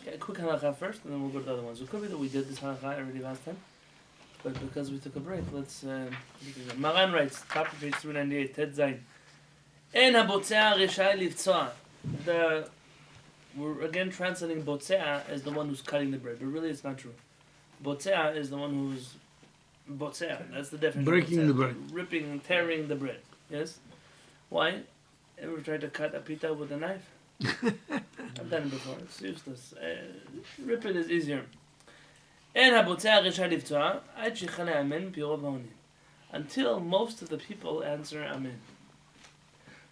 Okay, a quick halakha first, and then we'll go to the other ones. It could be that we did this halakha already last time, but because we took a break, let's. Maran writes, top of page 398, Ted Zayin. En habotzea reshai livtzoa. We're again translating botzea as the one who's cutting the bread, but really it's not true. Botzea is the one who's botzea. That's the definition. Breaking the bread. Ripping and tearing the bread. Yes? Why? Ever tried to cut a pita with a knife? I've done it before. It's useless. Rip it is easier. En habotzea reshai livtzoa ad shechale amen pirov haonim. Until most of the people answer amen.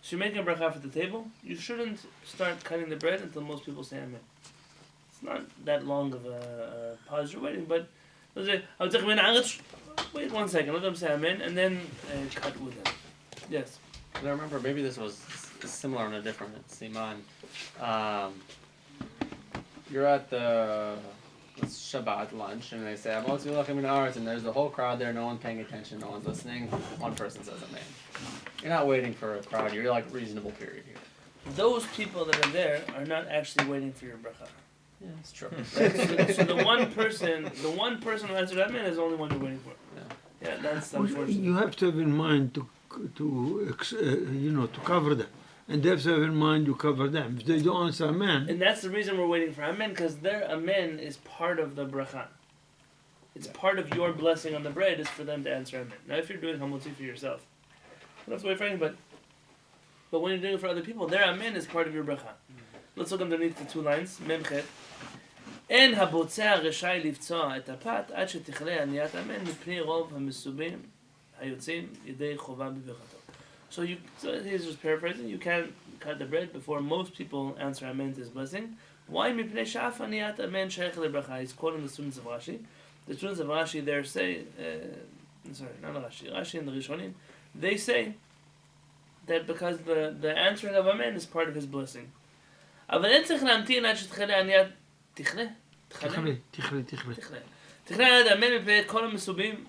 So you're making a bracha for the table, you shouldn't start cutting the bread until most people say amen. It's not that long of a pause you're waiting, but let's say, wait 1 second, let them say amen, and then cut with them. Yes? I remember, maybe this was similar on a different Siman. You're at the Shabbat lunch, and they say, and there's the whole crowd there, no one's paying attention, no one's listening, one person says amen. You're not waiting for a crowd, you're like reasonable period here. Those people that are there are not actually waiting for your bracha. Yeah, it's true. So the one person who answered amen is the only one you're waiting for. Yeah, that's unfortunate. You have to have in mind to cover them. And they have to have in mind you cover them. If they don't answer amen. And that's the reason we're waiting for amen, because their amen is part of the bracha. It's part of your blessing on the bread is for them to answer amen. Now if you're doing hamotzi for yourself, you don't have to wait for anybody. But when you're doing it for other people, their amen is part of your bracha. Let's look underneath the 2 lines. Memchet. En habotzea reshai livtzoa et hapat ad shetichale aniyat amen mipnei rov hamesubim hayotzim yedei chova b'virchato. So he's just paraphrasing. You can't cut the bread before most people answer amen to his blessing. Why mipnei sha'af aniyat amen sheich lebracha? He's quoting the students of Rashi. The students of Rashi there say, not Rashi. Rashi and the Rishonim, they say that because the answering of amen is part of his blessing. אבל אין צריך להמתין עד שתחלה עניית תכלה? תכלה עד אמן מפני כל המסובים.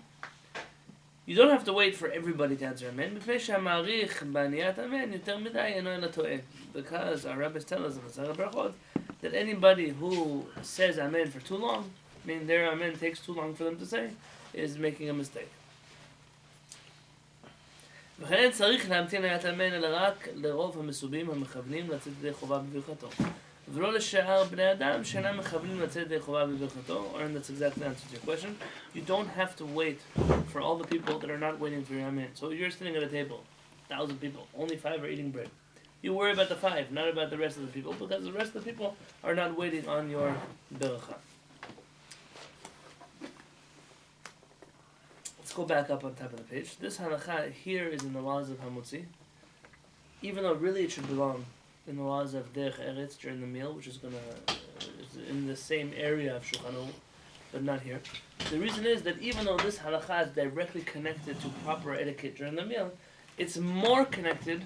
You don't have to wait for everybody to answer amen, מפני שהמעריך בעניית אמן יותר מדי אינו אלא טועה. Because our rabbis tell us in the Shulchan Aruch that anybody who says amen for too long, meaning their amen takes too long for them to say, is making a mistake. וכן צריך להמתין עניית אמן אלא רק לרוב המסובים המכוונים לצאת ידי חובה בברכתו. ולא לשאר בני אדם שאינם מכוונים לצאת ידי חובה בברכתו. And that's exactly the answer to your question. You don't have to wait for all the people that are not waiting for your amen. So you're sitting at a table, 1,000 people, only 5 are eating bread. You worry about the 5, not about the rest of the people, because the rest of the people are not waiting on your beracha. Let's go back up on top of the page. This halakha here is in the laws of hamotzi, even though really it should belong in the laws of derech eretz during the meal, which is in the same area of Shulchan Aruch, but not here. The reason is that even though this halakha is directly connected to proper etiquette during the meal, it's more connected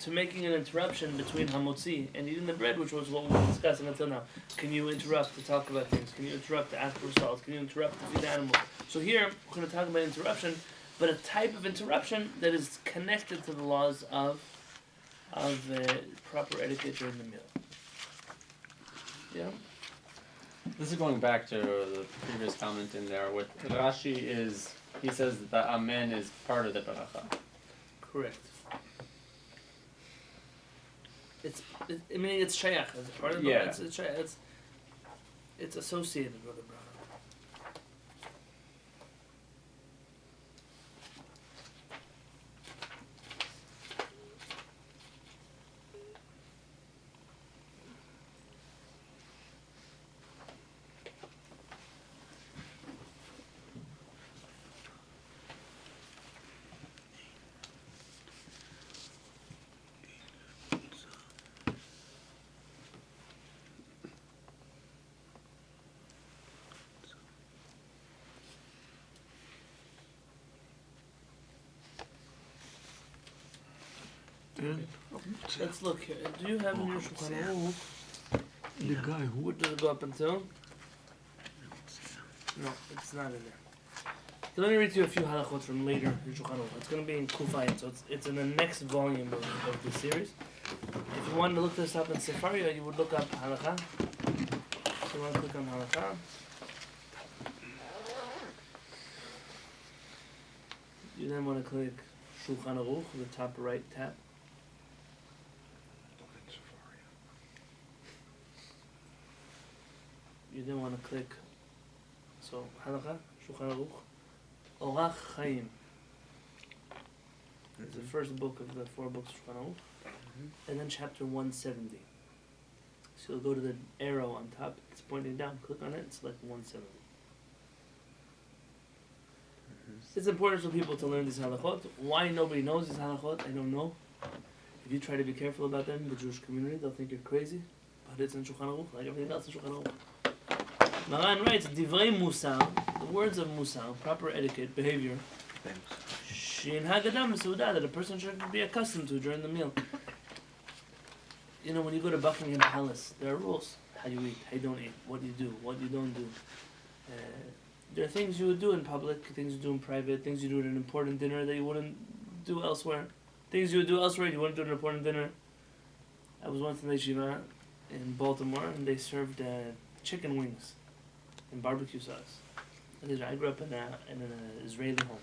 to making an interruption between hamotzi and eating the bread, which was what we were discussing until now. Can you interrupt to talk about things? Can you interrupt to ask for salt? Can you interrupt to feed animals? So here, we're going to talk about interruption, but a type of interruption that is connected to the laws of proper etiquette during the meal. Yeah? This is going back to the previous comment in there with Rashi he says that amen is part of the beracha. Correct. It's shayach as a part of the bracha. It's associated with the bracha. Let's look here. Do you have in your Shulchan Aruch The guy who... what does it go up until? No, it's not in there. So let me read to you a few halachot from later in Shulchan Aruch. It's going to be in Kuf Samech, so it's in the next volume of this series. If you wanted to look this up in Sefaria, you would look up halakha So you want to click on halakha. You then want to click Shulchan Aruch, the top right tab. You then want to click, so halakha, Shulchan Aruch, Orach Chaim. It's the first book of the 4 books of Shulchan Aruch. And then chapter 170. So you'll go to the arrow on top, it's pointing down, click on it, and select 170. It's important for people to learn these halachot. Why nobody knows these halachot, I don't know. If you try to be careful about them in the Jewish community, they'll think you're crazy. But it's in Shulchan Aruch, like everything else in Shulchan Aruch. Maran writes, Divrei Musar, the words of Musar, proper etiquette, behavior, Shin Hagadam Suda, that a person should be accustomed to during the meal. You know, when you go to Buckingham Palace, there are rules. How you eat, how you don't eat, what you do, what you don't do. There are things you would do in public, things you do in private, things you do at an important dinner that you wouldn't do elsewhere. Things you would do elsewhere you wouldn't do at an important dinner. I was once in the yeshiva in Baltimore, and they served chicken wings in barbecue sauce. I grew up in an Israeli home.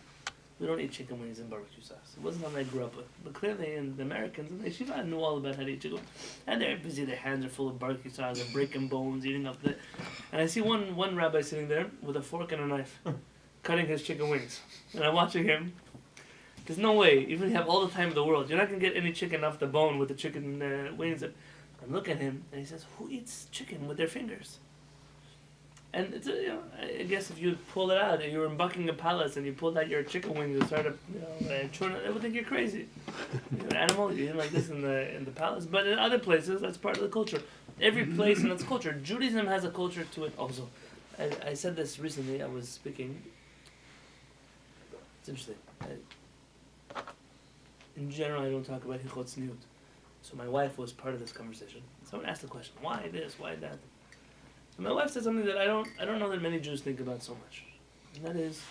We don't eat chicken wings in barbecue sauce. It wasn't something I grew up with. But clearly, the Americans in the yeshiva knew all about how to eat chicken. And they're busy, their hands are full of barbecue sauce, they're breaking bones, eating up the... And I see one rabbi sitting there with a fork and a knife, cutting his chicken wings. And I'm watching him. There's no way, even if you have all the time in the world, you're not going to get any chicken off the bone with the chicken wings. And look at him, and he says, who eats chicken with their fingers? And it's, I guess if you pull it out, and you were in Buckingham Palace and you pulled out your chicken wings and started, chewing it, they would think you're crazy. You're an animal, you're eating like this in the palace. But in other places, that's part of the culture. Every place in its culture. Judaism has a culture to it also. I said this recently, I was speaking. It's interesting. In general, I don't talk about Hichot Tzniut. So my wife was part of this conversation. Someone asked the question, why this, why that? And my wife said something that I don't know that many Jews think about so much. And that is,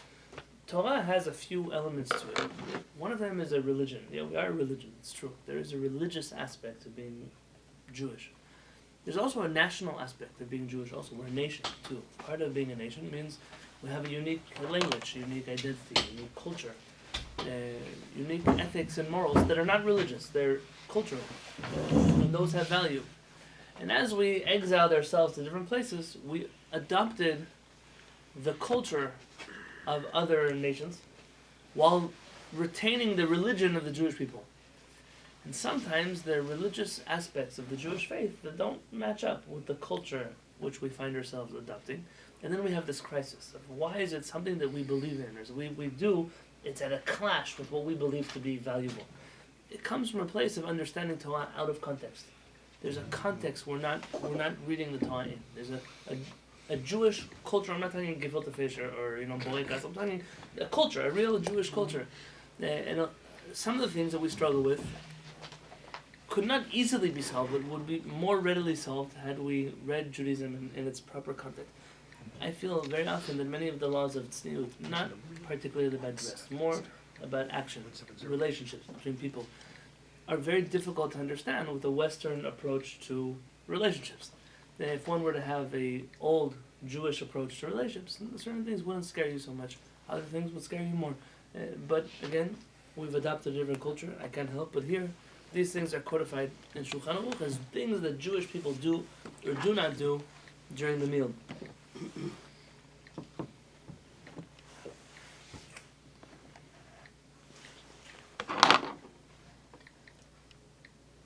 Torah has a few elements to it. One of them is a religion. Yeah, we are a religion, it's true. There is a religious aspect of being Jewish. There's also a national aspect of being Jewish also. We're a nation, too. Part of being a nation means we have a unique language, unique identity, unique culture, unique ethics and morals that are not religious, they're cultural. And those have value. And as we exiled ourselves to different places, we adopted the culture of other nations while retaining the religion of the Jewish people. And sometimes there are religious aspects of the Jewish faith that don't match up with the culture which we find ourselves adopting. And then we have this crisis of why is it something that we believe in, or we do, it's at a clash with what we believe to be valuable. It comes from a place of understanding Torah out of context. There's a context we're not reading the Torah in. There's a Jewish culture. I'm not talking gefilte fish or borekas. I'm talking a culture, a real Jewish culture. And some of the things that we struggle with could not easily be solved, but would be more readily solved had we read Judaism in its proper context. I feel very often that many of the laws of tzniut, not particularly about dress, more about action, relationships between people, are very difficult to understand with a Western approach to relationships. If one were to have a old Jewish approach to relationships, certain things wouldn't scare you so much. Other things would scare you more. But again, we've adopted a different culture. I can't help but here. These things are codified in Shulchan Aruch as things that Jewish people do or do not do during the meal.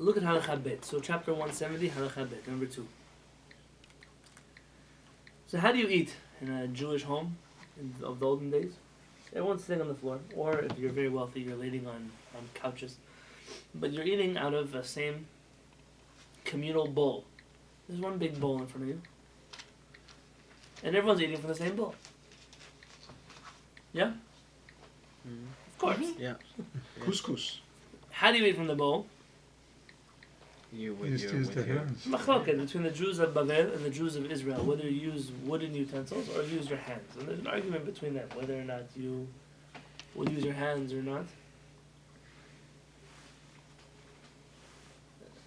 Look at Halakha Bet. So chapter 170, Halakha Bet, number 2. So how do you eat in a Jewish home of the olden days? Everyone's sitting on the floor, or if you're very wealthy, you're laying on couches. But you're eating out of the same communal bowl. There's one big bowl in front of you. And everyone's eating from the same bowl. Yeah? Of course. Yeah. Couscous. How do you eat from the bowl? You use the hands. Machloket between the Jews of Babel and the Jews of Israel, whether you use wooden utensils or use your hands. And there's an argument between them, whether or not you will use your hands or not.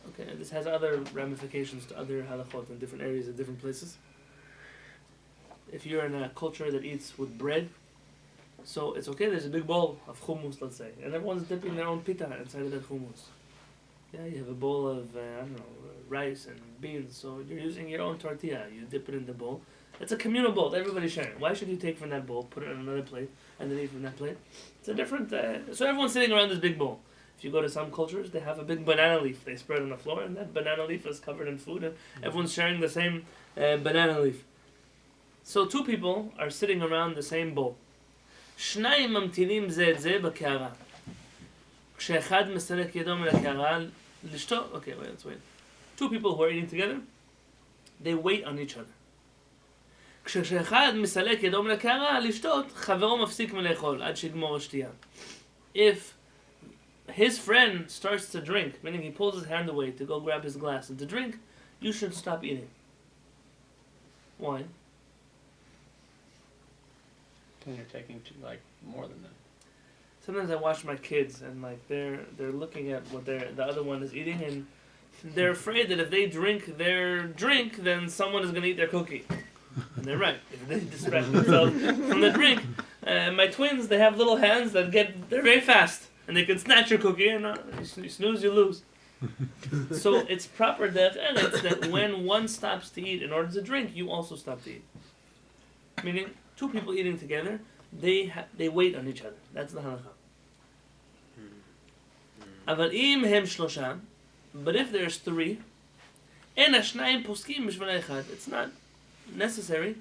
Okay, and this has other ramifications to other halachot in different areas and different places. if you're in a culture that eats with bread, so it's okay, there's a big bowl of hummus, let's say, and everyone's dipping their own pita inside of that hummus. Yeah, you have a bowl of, rice and beans, so you're using your own tortilla, you dip it in the bowl. It's a communal bowl, everybody's sharing. Why should you take from that bowl, put it on another plate, and then eat from that plate? It's a different, so everyone's sitting around this big bowl. If you go to some cultures, they have a big banana leaf they spread on the floor, and that banana leaf is covered in food, and everyone's sharing the same banana leaf. So two people are sitting around the same bowl. שניים ממתינים זה את זה בקערה. כשאחד מסלק ידו מן הקערה לשתות, okay, let's wait. Two people who are eating together, they wait on each other. כשאחד מסלק ידו מן הקערה לשתות, חברו מפסיק מלאכול עד שיגמור השתייה. If his friend starts to drink, meaning he pulls his hand away to go grab his glass and to drink, you should stop eating. Why? Then you're taking more than that. Sometimes I watch my kids and they're looking at what the other one is eating, and they're afraid that if they drink their drink, then someone is going to eat their cookie. And they're right. If they distract themselves from the drink, my twins, they have little hands they're very fast, and they can snatch your cookie, and you snooze, you lose. So it's proper that when one stops to eat in order to drink, you also stop to eat. Meaning, two people eating together, they wait on each other. That's the halakha. אבל אם הם שלושה, but if there's three, אין השניים פוסקים בשביל האחד. It's not necessary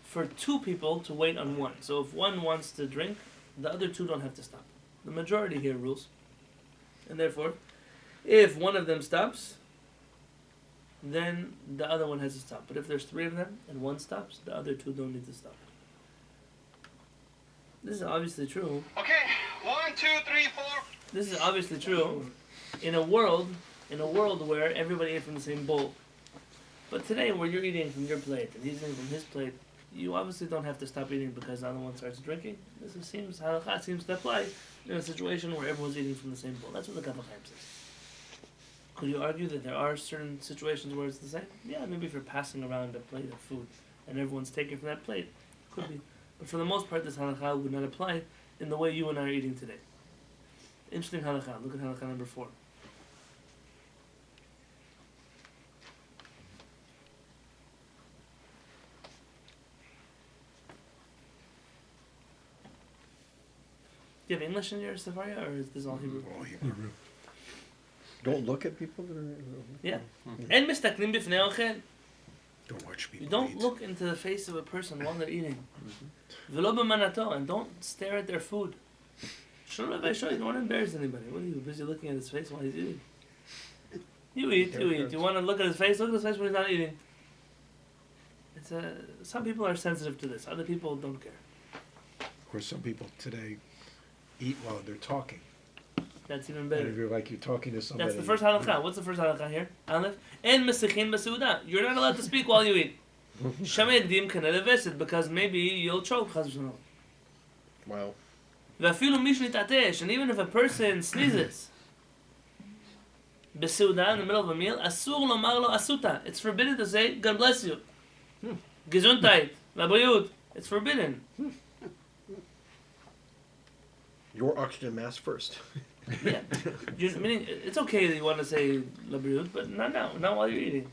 for two people to wait on one. So if one wants to drink, the other two don't have to stop. The majority here rules. And therefore, if one of them stops, then the other one has to stop. But if there's three of them and one stops, the other two don't need to stop. This is obviously true. Okay, 1, 2, 3, 4. This is obviously true in a world where everybody ate from the same bowl. But today, where you're eating from your plate and he's eating from his plate, you obviously don't have to stop eating because the other one starts drinking. Halakha seems to apply in a situation where everyone's eating from the same bowl. That's what the Kuf Samech says. Could you argue that there are certain situations where it's the same? Yeah, maybe if you're passing around a plate of food and everyone's taking from that plate, could be. But for the most part, this halakha would not apply in the way you and I are eating today. Interesting halakha. Look at halakha number 4. Do you have English in your Sefaria, or is this all Hebrew? All Hebrew. Don't look at people that are... Yeah. אין מסתכלים בפני האוכל. Don't watch people You don't eat. look into the face of a person while they're eating. ולא במנתו, and don't stare at their food. You don't want to embarrass anybody. What are you, busy looking at his face while he's eating? You eat. You want to look at his face? Look at his face when he's not eating. Some people are sensitive to this. Other people don't care. Of course, some people today eat while they're talking. That's even And better. if you're like you're talking to somebody... That's the first halakha. What's the first halakha here? Aleph. En mesichin baseuda. You're not allowed to speak while you eat. Shamegdim kaneh leveset, because maybe you'll choke. Chas v'shalom. Wow. V'afilu mish nitatesh, and even if a person sneezes beseuda in the middle of a meal, asur lomar lo asuta. It's forbidden to say God bless you. Gesundheit, labriyut. It's forbidden. Your oxygen mask first. Yeah. Meaning, it's okay that you want to say labriyut, but not now. Not while you're eating.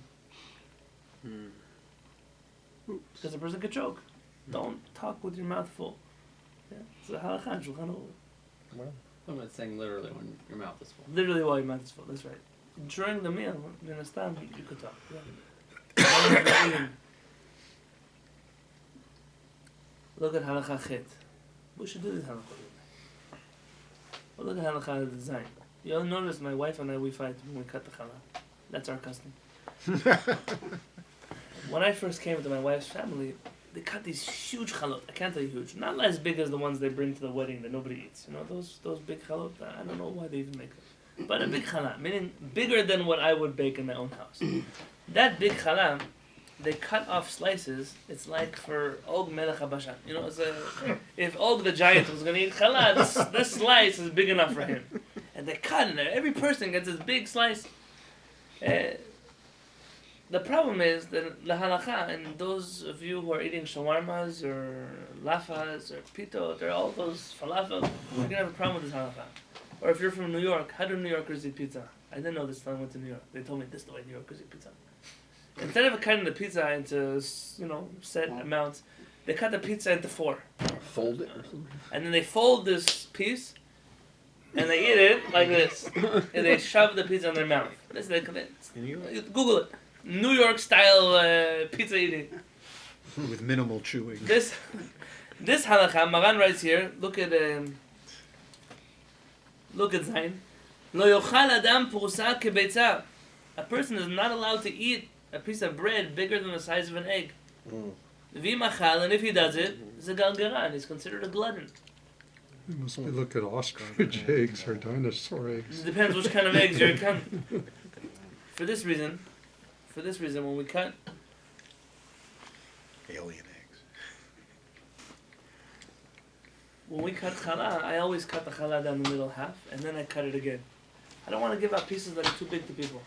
Because a person could choke. Don't talk with your mouth full. Yeah. It's a halakha in Shulchan Aruch. I'm not saying literally when your mouth is full. Literally while your mouth is full. That's right. During the meal, you understand, you could talk. Yeah. Look at halakha chet. We should do this halakha. Well, look at halakha design. You'll notice my wife and I, we fight when we cut the challah. That's our custom. When I first came to my wife's family, they cut these huge chalot. I can't tell you huge. Not as big as the ones they bring to the wedding that nobody eats. You know, those big chalot, I don't know why they even make them. But a big challah, meaning bigger than what I would bake in my own house. That big challah, they cut off slices. It's like for Og Melech HaBashan. You know, if Og the giant was going to eat challah, this slice is big enough for him. And they cut, and every person gets this big slice. The The problem is that the halakha, and those of you who are eating shawarmas or lafas or pito, they're all those falafel, you're gonna have a problem with this halakha. Or if you're from New York, how do New Yorkers eat pizza? I didn't know this till I went to New York. They told me this is the way New Yorkers eat pizza. Instead of cutting the pizza into, set amounts, they cut the pizza into 4. Fold it or something. And then they fold this piece, and they eat it like this. And they shove the pizza in their mouth. This they come in. Google it. New York style pizza eating. With minimal chewing. This halakha, Maran writes here. Look at Zain. Lo yochal adam prusa kebeitza. A person is not allowed to eat a piece of bread bigger than the size of an egg. V'imachal, and if he does it, it's a galgaran. He's considered a glutton. You must be looking at ostrich eggs or dinosaur eggs. It depends which kind of eggs you're cutting. For this reason, when we cut Alien eggs. challah, I always cut the challah down the middle half, and then I cut it again. I don't want to give out pieces that are too big to people.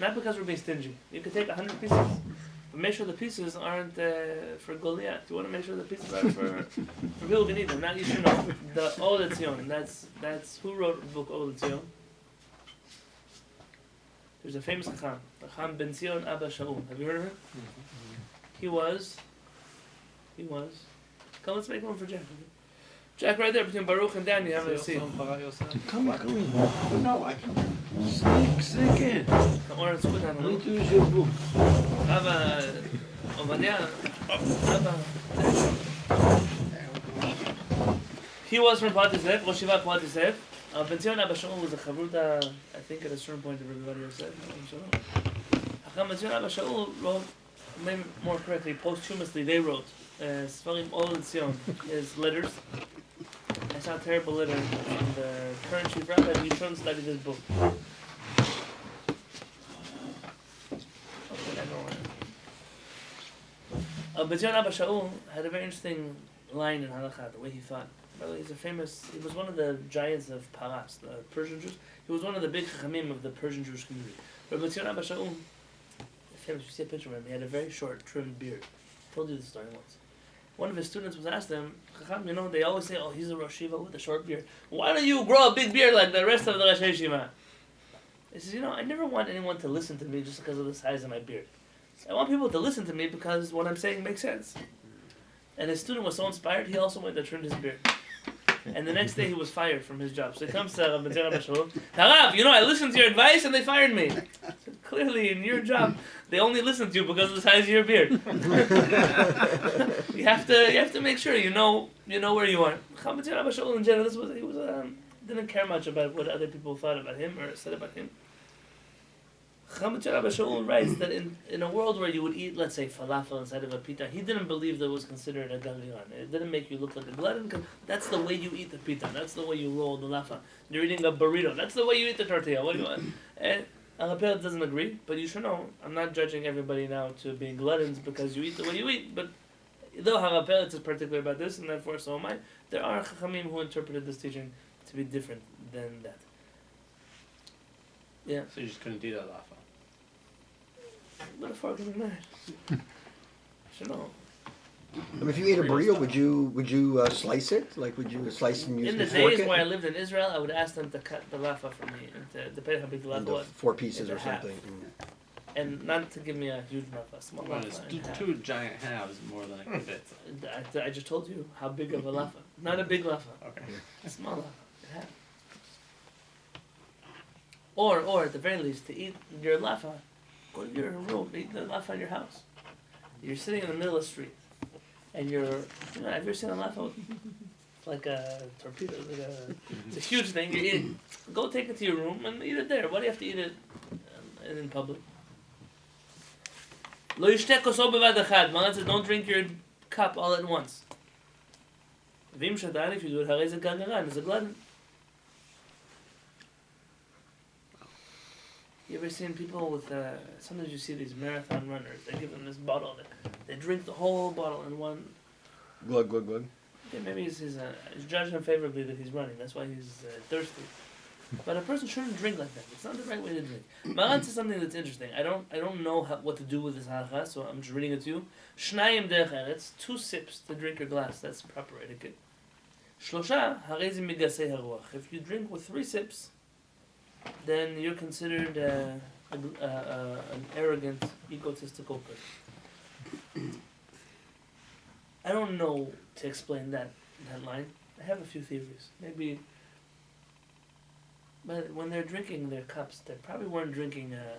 Not because we're being stingy. You can take 100 pieces, but make sure the pieces aren't for Goliath. You want to make sure the pieces are for people who can eat them. Not you should know. The Od Etzion. That's who wrote the book Od Etzion. There's a famous Chacham, Chacham Ben Zion Abba Shaul. Have you heard of him? He was. Come, let's make one for Jack. Jack, right there between Baruch and Dan, you have a seat. Come on. No, I can't. Sneak in. Come on, let's put down a Let me little. use your book. Abba, Obadiah, Abba. He was from Patisef, Roshivat Patisef. Ben Zion Abba Shaul was a chavruta, I think at a certain point of everybody else said. Chacham Ben Zion Abba Shaul wrote, maybe more correctly, posthumously, they wrote. Sfarim Od Etzion, his letters. I saw a terrible letter from the current chief rabbi. We shouldn't study this book. Ben Zion Abba Shaul had a very interesting line in halakha, the way he thought. By the way, he was one of the giants of Paras, the Persian Jews. He was one of the big chachamim of the Persian Jewish community. Ben Zion Abba Shaul, famous, you see a picture of him, he had a very short, trimmed beard. I told you this story once. One of his students was asked him, Chacham, they always say, oh, he's a Rosh Yeshiva with a short beard. Why don't you grow a big beard like the rest of the Rosh Yeshiva? He says, I never want anyone to listen to me just because of the size of my beard. I want people to listen to me because what I'm saying makes sense. And his student was so inspired, he also went and trimmed his beard. And the next day he was fired from his job. So he comes to Rabbi Yonatan Halevy, Harav, I listened to your advice and they fired me. I said, clearly in your job, they only listen to you because of the size of your beard. you have to make sure you know where you are. Rabbi Yonatan Halevy in general, didn't care much about what other people thought about him or said about him. Rabbi Yonatan Halevy writes that in a world where you would eat, let's say, falafel inside of a pita, he didn't believe that it was considered a galion. It didn't make you look like a glutton, because that's the way you eat the pita. That's the way you roll the lafa. You're eating a burrito. That's the way you eat the tortilla. What do you want? And HaRapel doesn't agree, but you should know, I'm not judging everybody now to being gluttons because you eat the way you eat, but though HaRapel is particular about this, and therefore so am I, there are chachamim who interpreted this teaching to be different than that. Yeah. So you just couldn't do that lafa. Metaphorically married. I should know. If you ate a burrito, would you slice it? Like, would you slice and use In the the fork days it? where I lived in Israel, I would ask them to cut the lafa for me, and depending how big the lafa Into was, 4 pieces into or half. something. And not to give me a huge lafa, small Well, lafa. it's in half. two giant halves more than a kibitz. I just told you how big of a lafa. Not a big lafa. Okay. A small lafa. In half. Or at the very least, to eat your lafa, go to your room, eat the lafa in your house. You're sitting in the middle of the street, and have you ever seen a lafa? It's like a torpedo, it's a huge thing. You eat it. Go take it to your room and eat it there. Why do you have to eat it in public? Lo yishtek koso bevad echad. Maran says, don't drink your cup all at once. Vim shadan, if you do it, harei ze gargaran, it's a glutton. You ever seen people with, sometimes you see these marathon runners, they give them this bottle, they drink the whole bottle in one. Glug, glug, glug. Okay, maybe he's judging him favorably that he's running, that's why he's thirsty. But a person shouldn't drink like that. It's not the right way to drink. Maran says something that's interesting. I don't know what to do with this halakha, so I'm just reading it to you. Shnayim derech eretz, 2 sips to drink your glass. That's proper etiquette. Shlosha harezi migasei haruach. If you drink with 3 sips, then you're considered an arrogant, egotistical person. I don't know to explain that line. I have a few theories. Maybe, but when they're drinking their cups, they probably weren't drinking a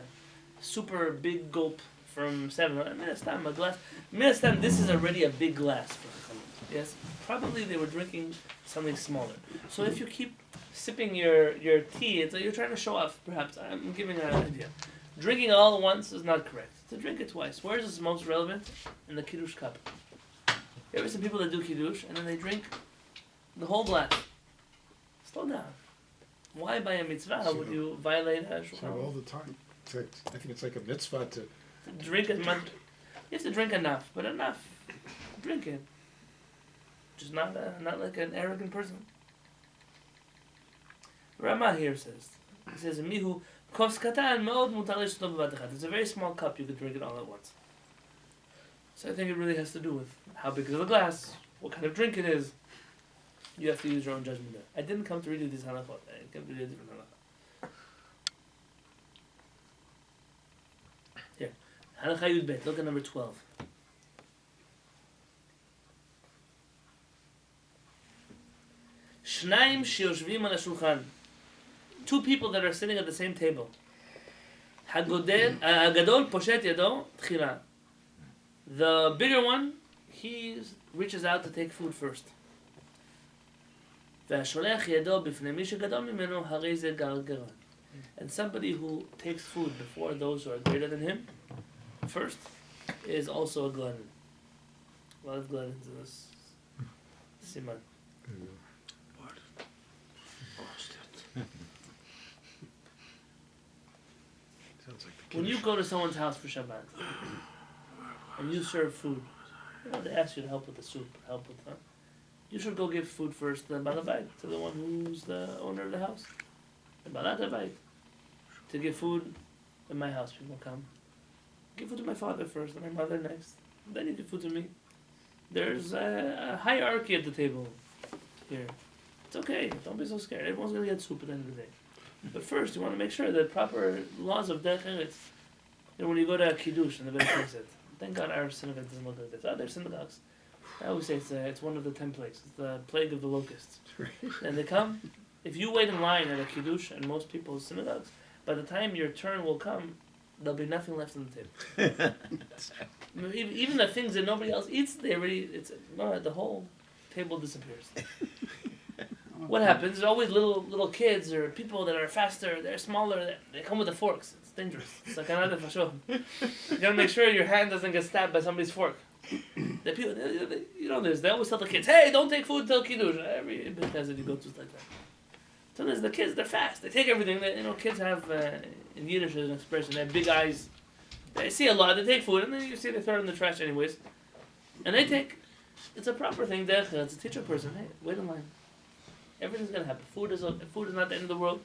super big gulp from 7. Minastam, a glass. Minastam, this is already a big glass for the Kehillat. Yes, probably they were drinking something smaller. So if you keep sipping your tea, it's like you're trying to show off. Perhaps I'm giving an idea. Drinking all at once is not correct. To drink it twice. Where is this most relevant? In the kiddush cup. You ever see people that do kiddush and then they drink the whole glass? Slow down. Why by a mitzvah would you violate a Shulchan So all Aruch? the time. I think it's like a mitzvah to. Drink as much. You have to drink enough, but enough. Drink it. Just not like an arrogant person. Rama here says, he says, "Mihu kos katan meod mutar lishto b'vat achat." It's a very small cup. You could drink it all at once. So I think it really has to do with how big is the glass, what kind of drink it is. You have to use your own judgment there. I didn't come to read you these halachot. I came to read you a different halachah. Here, halakha yud bet. Look at number 12. Shnayim sheyoshvim al hashulchan. 2 people that are sitting at the same table. Hagadol poshet yado tchila. The bigger one, he reaches out to take food first. והשולח ידו בפני מי שגדול ממנו, הרי זה גרגרן. And somebody who takes food before those who are greater than him, first, is also a glutton. A lot of gluttons in this Siman. Sounds like the When you go to someone's house for Shabbat, and you serve food, they ask you to help with the soup, help with, you should go give food first to the Balabait, to the one who's the owner of the house. The Balatavait. To give food in my house, people come. Give food to my father first, and my mother next. Then you give food to me. There's a hierarchy at the table here. It's okay, don't be so scared. Everyone's going to get soup at the end of the day. But first, you want to make sure that proper laws of derech eretz. When you go to a kiddush in the Beit Knesset, thank God our synagogue doesn't look like this. Other synagogues, I always say it's one of the 10 plagues. It's the plague of the locusts. And they come, if you wait in line at a kiddush in most people's synagogues, by the time your turn will come, there'll be nothing left on the table. Even the things that nobody else eats, the whole table disappears. What happens? There's always little kids or people that are faster, they're smaller, they come with the forks. It's dangerous. It's like another fashon. You gotta make sure your hand doesn't get stabbed by somebody's fork. The people, they always tell the kids, hey, don't take food till kiddush. Every business that you go to is like that. Sometimes the kids, they're fast. They take everything. Kids have, in Yiddish, there's an expression, they have big eyes. They see a lot, they take food, and then you see they throw it in the trash anyways. And they take, it's a proper thing, it's to teach a person, hey, wait in line. Everything's going to happen. Food is not the end of the world.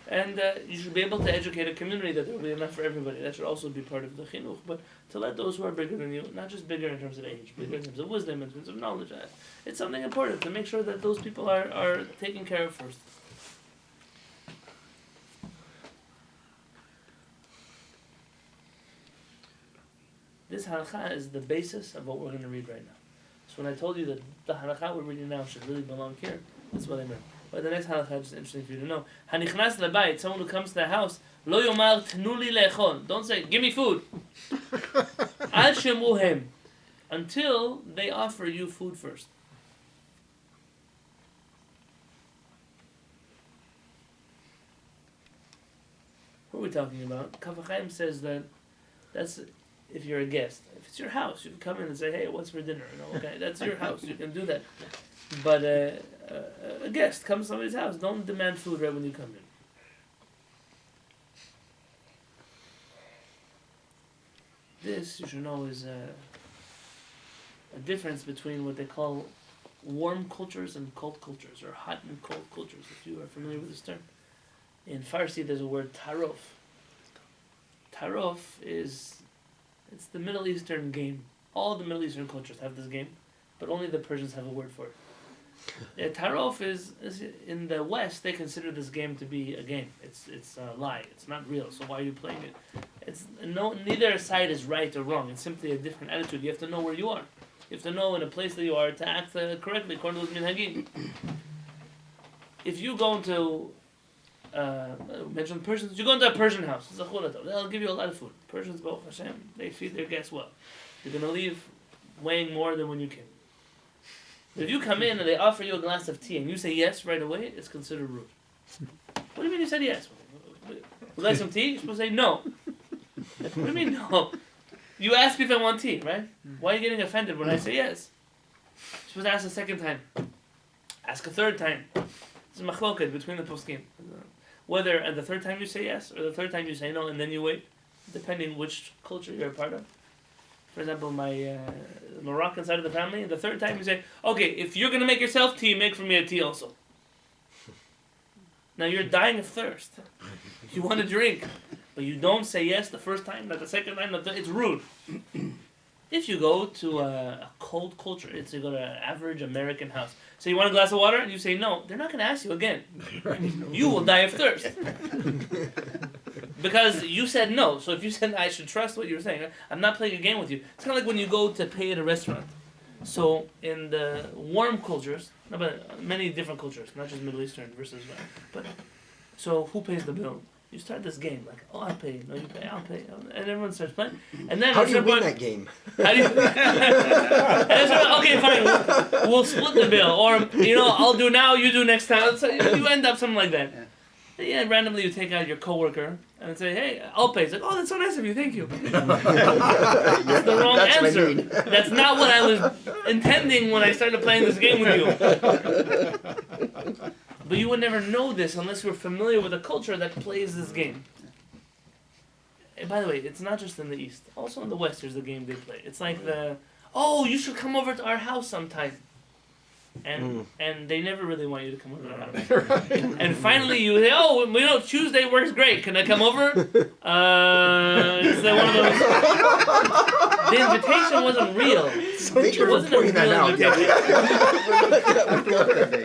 And you should be able to educate a community that there will be enough for everybody. That should also be part of the chinuch. But to let those who are bigger than you, not just bigger in terms of age, bigger in terms of wisdom, in terms of knowledge, it's something important to make sure that those people are taken care of first. This halakha is the basis of what we're going to read right now. So when I told you that the halakha we're reading now should really belong here, that's what I meant. But the next halakha is just interesting for you to know. Hanichnas lebayit, someone who comes to the house, lo yomar tnuli le'echol. Don't say, give me food. Ad shemuhem. Until they offer you food first. What are we talking about? Kaf HaChaim says that's if you're a guest. If it's your house, you can come in and say, hey, what's for dinner? Okay, that's your house. You can do that. But a guest comes to somebody's house. Don't demand food right when you come in. This, you should know, is a difference between what they call warm cultures and cold cultures, or hot and cold cultures, if you are familiar with this term. In Farsi, there's a word tarof. Tarof it's the Middle Eastern game. All the Middle Eastern cultures have this game, but only the Persians have a word for it. Tarof is in the West, they consider this game to be a game. It's a lie. It's not real. So why are you playing it? Neither side is right or wrong. It's simply a different attitude. You have to know where you are. You have to know in a place that you are to act correctly according to the minhagim. If you go into mention Persians, you go into a Persian house. They'll give you a lot of food. Persians, Baruch Hashem, they feed their guests well. You're gonna leave weighing more than when you came. If you come in and they offer you a glass of tea and you say yes right away, it's considered rude. What do you mean you said yes? Would you like some tea? You're supposed to say no. What do you mean no? You asked me if I want tea, right? Why are you getting offended when I say yes? You're supposed to ask a second time. Ask a third time. It's a machloket between the poskim. Whether at the third time you say yes or the third time you say no and then you wait, depending which culture you're a part of. For example, my Moroccan side of the family, the third time you say, okay, if you're going to make yourself tea, make for me a tea also. Now you're dying of thirst. You want to drink, but you don't say yes the first time, not the second time, it's rude. If you go to a cold culture, you go to an average American house. So you want a glass of water? And you say no. They're not going to ask you again. You will die of thirst. Because you said no. So if you said I should trust what you were saying, I'm not playing a game with you. It's kind of like when you go to pay at a restaurant. So in the warm cultures, but many different cultures, not just Middle Eastern versus, but so who pays the bill? You start this game like, oh, I'll pay, no, you pay, I'll pay, and everyone starts playing. And then How do you win that game? How do you? Okay, fine. We'll split the bill, or I'll do now, you do next time. So you end up something like that. Yeah, randomly you take out your coworker and say, "Hey, I'll pay." It's like, "Oh, that's so nice of you, thank you." That's the wrong answer. That's not what I was intending when I started playing this game with you. But you would never know this unless you were familiar with a culture that plays this game. And by the way, it's not just in the East. Also in the West, there's a game they play. It's like you should come over to our house sometime. And they never really want you to come over to our house. And finally you say, Tuesday works great. Can I come over? It's like one of those. The invitation wasn't real. Thank you for pointing that out.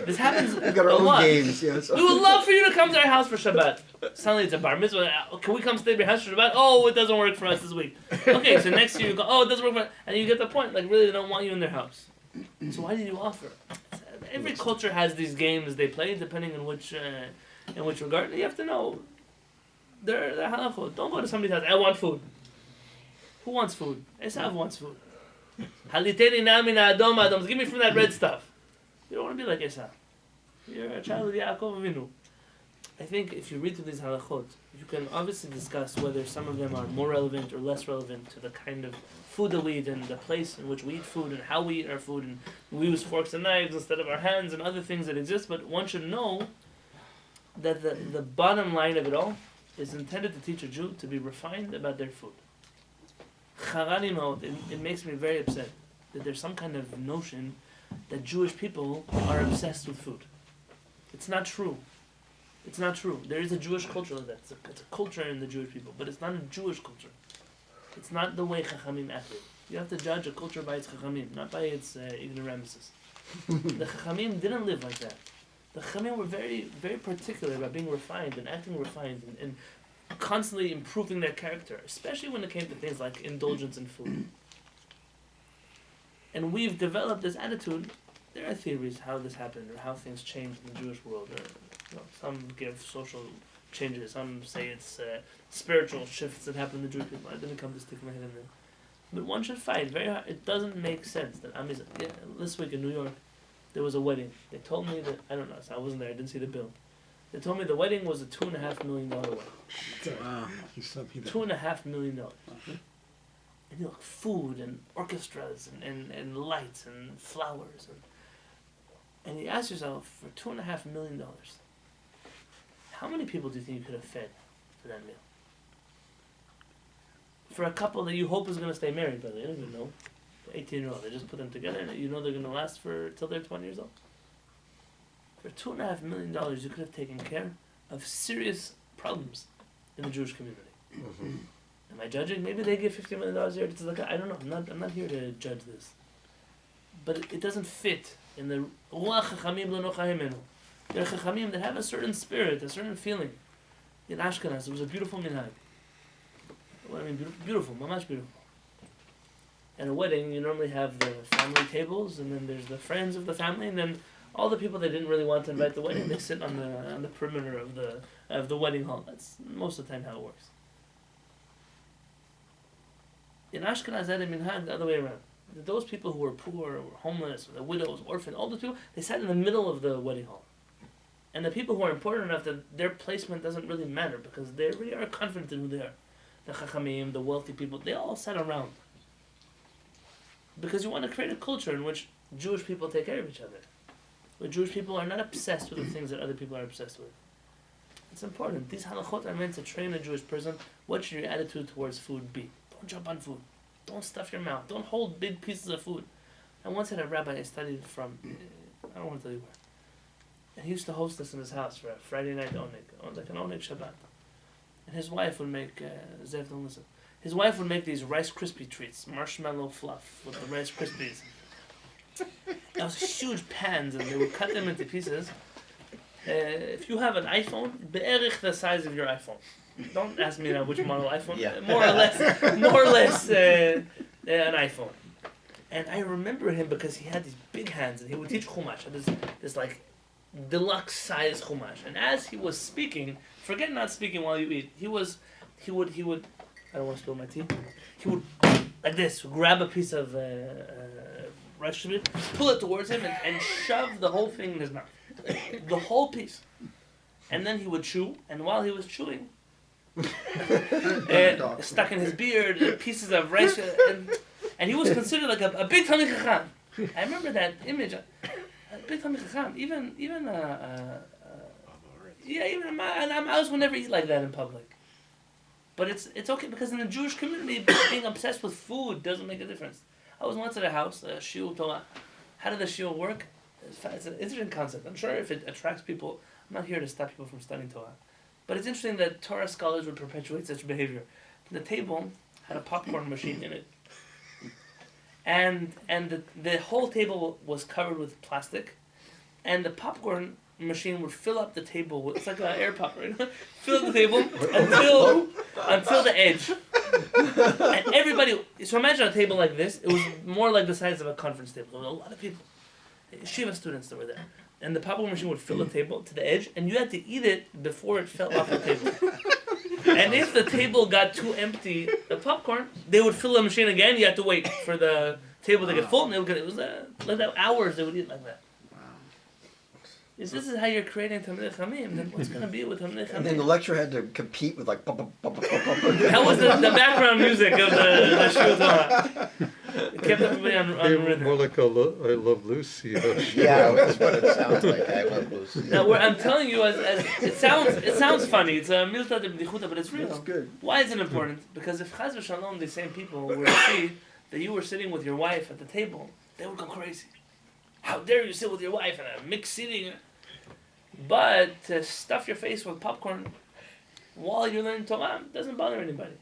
This happens We've got our a own lot. games. Yes. We would love for you to come to our house for Shabbat. Suddenly it's a bar mitzvah. Can we come stay at your house for Shabbat? Oh, it doesn't work for us this week. Okay, so next year you go, oh, it doesn't work for us. And you get the point. Like, really, they don't want you in their house. So why did you offer? Every culture has these games they play, depending on which regard. You have to know. They're halachot. Don't go to somebody's house. I want food. Who wants food? Esav wants food. Haliteni namina adom adoms. Give me from that red stuff. You don't want to be like Esav. You're a child of Yaakov Avinu. I think if you read through these halachot, you can obviously discuss whether some of them are more relevant or less relevant to the kind of food that we eat and the place in which we eat food and how we eat our food, and we use forks and knives instead of our hands and other things that exist. But one should know that the bottom line of it all is intended to teach a Jew to be refined about their food. It makes me very upset that there's some kind of notion that Jewish people are obsessed with food. It's not true. It's not true. There is a Jewish culture like that. It's a culture in the Jewish people, but it's not a Jewish culture. It's not the way Chachamim acted. You have to judge a culture by its Chachamim, not by its ignoramuses. The Chachamim didn't live like that. The Chachamim were very, very particular about being refined and acting refined and constantly improving their character, especially when it came to things like indulgence in food. And we've developed this attitude. There are theories how this happened or how things changed in the Jewish world. Some give social changes. Some say it's spiritual shifts that happen to Jewish people. I didn't come to stick my head in there. But one should fight very hard. It doesn't make sense that this week in New York, there was a wedding. They told me that, I don't know, so I wasn't there, I didn't see the bill. They told me the wedding was a $2.5 million wedding. Wow. You sent me that. $2.5 million. And food and orchestras and lights and flowers. And you ask yourself, for $2.5 million, how many people do you think you could have fed for that meal? For a couple that you hope is going to stay married, by the way, I don't even know. 18-year-old, they just put them together and you know they're going to last till they're 20 years old. For $2.5 million, you could have taken care of serious problems in the Jewish community. Am I judging? Maybe they give $50 million a year to tzedakah. I don't know. I'm not here to judge this. But it doesn't fit in the Ruach Chachamim lo nochahimenu. There are Chachamim that have a certain spirit, a certain feeling. In Ashkenaz, it was a beautiful minhag. What I mean, beautiful, mamash beautiful. At a wedding, you normally have the family tables, and then there's the friends of the family, and then all the people that didn't really want to invite the wedding, they sit on the perimeter of the wedding hall. That's most of the time how it works. In Ashkenaz, that minhag the other way around. Those people who were poor, or homeless, or the widows, orphans, all those people, they sat in the middle of the wedding hall. And the people who are important enough that their placement doesn't really matter because they really are confident in who they are. The Chachamim, the wealthy people, they all sat around. Because you want to create a culture in which Jewish people take care of each other. Where Jewish people are not obsessed with the things that other people are obsessed with. It's important. These halachot are meant to train a Jewish person. What should your attitude towards food be? Don't jump on food. Don't stuff your mouth. Don't hold big pieces of food. I once had a rabbi I studied from, I don't want to tell you where. And he used to host us in his house for a Friday night oneg, like an oneg Shabbat. And his wife would make, Zev, don't listen. His wife would make these Rice Krispie treats, marshmallow fluff with the Rice Krispies. It was huge pans, and they would cut them into pieces. If you have an iPhone, be'erich the size of your iPhone. Don't ask me now which model iPhone. Yeah. More or less, an iPhone. And I remember him because he had these big hands, and he would teach chumash. This like deluxe size chumash. And as he was speaking, forget not speaking while you eat. He would. I don't want to spill my tea. He would like this, grab a piece of rice krispie, pull it towards him, and shove the whole thing in his mouth, the whole piece. And then he would chew, and while he was chewing, stuck in his beard, pieces of rice, and he was considered like a big Talmid Chacham. I remember that image. A big Talmid Chacham. Even a mouse would never eat like that in public. But it's okay because in the Jewish community, being obsessed with food doesn't make a difference. I was once at a house, a shiur Torah. How did the shiur work? It's an interesting concept. I'm sure if it attracts people, I'm not here to stop people from studying Torah. But it's interesting that Torah scholars would perpetuate such behavior. The table had a popcorn machine in it. And the whole table was covered with plastic. And the popcorn machine would fill up the table with, it's like an air pop, right? Fill up the table until the edge. And everybody, so imagine a table like this, it was more like the size of a conference table. There were a lot of people, Shiva students that were there. And the popcorn machine would fill the table to the edge, and you had to eat it before it fell off the table. And if the table got too empty of popcorn, they would fill the machine again. You had to wait for the table to get full, and it was like that hours they would eat like that. If this is how you're creating Talmidei Chachamim, then what's going to be with Talmidei Chachamim? And then the lecturer had to compete with like. That was the background music of the shiur Torah. It kept everybody on rhythm. More like I Love Lucy. Yeah, that's what it sounds like. I Love Lucy. Now, I'm telling you, as it sounds funny. It's a milta de b'dichuta, but it's real. That's good. Why is it important? Because if Chaz v'Shalom, these same people were to see that you were sitting with your wife at the table, they would go crazy. How dare you sit with your wife in a mixed seating? But to stuff your face with popcorn while you're learning Torah doesn't bother anybody.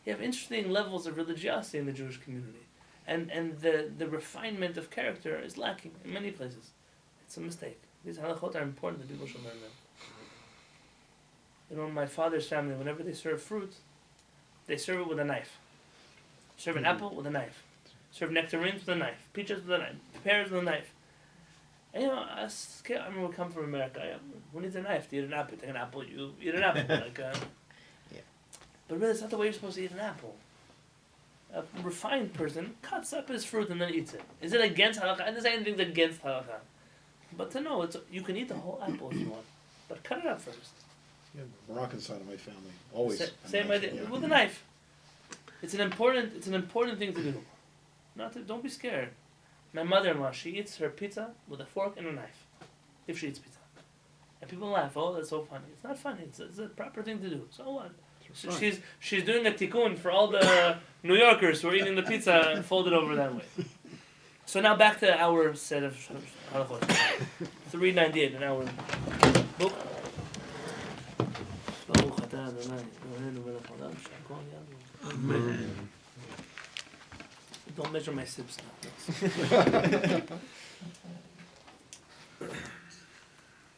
You have interesting levels of religiosity in the Jewish community. And the refinement of character is lacking in many places. It's a mistake. These halachot are important that people should learn them. You know, in my father's family, whenever they serve fruit, they serve it with a knife. Serve an apple with a knife. Serve nectarines with a knife. Peaches with a knife. Pears with a knife. And you know, I remember we come from America. Who needs a knife to eat an apple? You take an apple, you eat an apple. Yeah. But really, it's not the way you're supposed to eat an apple. A refined person cuts up his fruit and then eats it. Is it against halakha? I didn't say anything against halakha. But to know, you can eat the whole apple if you want. But cut it up first. Yeah, the Moroccan side of my family always. Same idea. Yeah. With a knife. It's an important thing to do. Don't be scared. My mother-in-law, she eats her pizza with a fork and a knife. If she eats pizza. And people laugh, oh, that's so funny. It's not funny. It's a proper thing to do. So what? So she's doing a tikkun for all the New Yorkers who are eating the pizza and fold it over that way. So now back to our set of halachot. 398 in our book. Adonai, Eloheinu melech haolam, שהכל יעבור. Don't measure my sips now.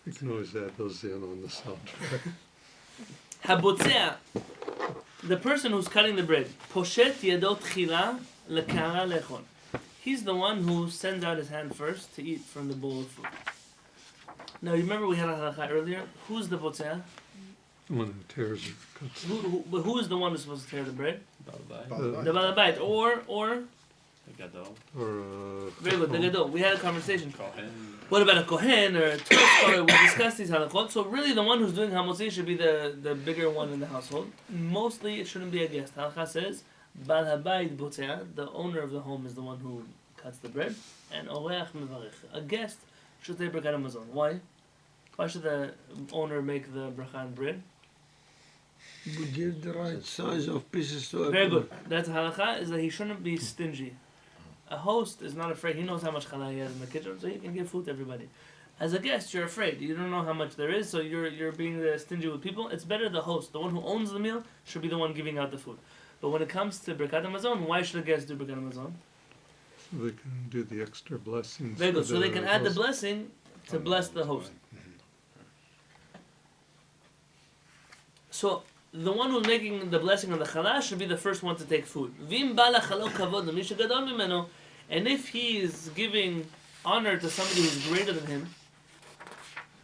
You can always add those in on the soundtrack. הבוצע, the person who's cutting the bread, פושט ידו תחילה לקערה לאכול. He's the one who sends out his hand first to eat from the bowl of food. Now, you remember we had a halakha earlier? Who's the botzeah? The one who tears it. Cuts But who is the one who's supposed to tear the bread? Bye-bye. The balabait. Or, or very good, the gadol. We had a conversation. What about a kohen or a Torah scholar? We discussed these halachot. So really the one who's doing hamotzi should be the bigger one in the household. Mostly it shouldn't be a guest. Halakha says, Bal habayit botzeah, the owner of the home is the one who cuts the bread. And oreach mevarich, a guest should say brakat hamazon. Why? Why should the owner make the bracha on bread? We give the right size of pieces to Very everyone. good. That's halakha, is that he shouldn't be stingy. A host is not afraid. He knows how much challah he has in the kitchen, so he can give food to everybody. As a guest, you're afraid. You don't know how much there is, so you're being stingy with people. It's better the host, the one who owns the meal, should be the one giving out the food. But when it comes to Birkat HaMazon, why should a guest do Birkat HaMazon? So they can do the extra blessings. Very good. for So they can add the host. blessing to bless the host. So the one who's making the blessing on the challah should be the first one to take food. Vim bala chalo kavod lemí shegadol mimeno. And if he is giving honor to somebody who's greater than him,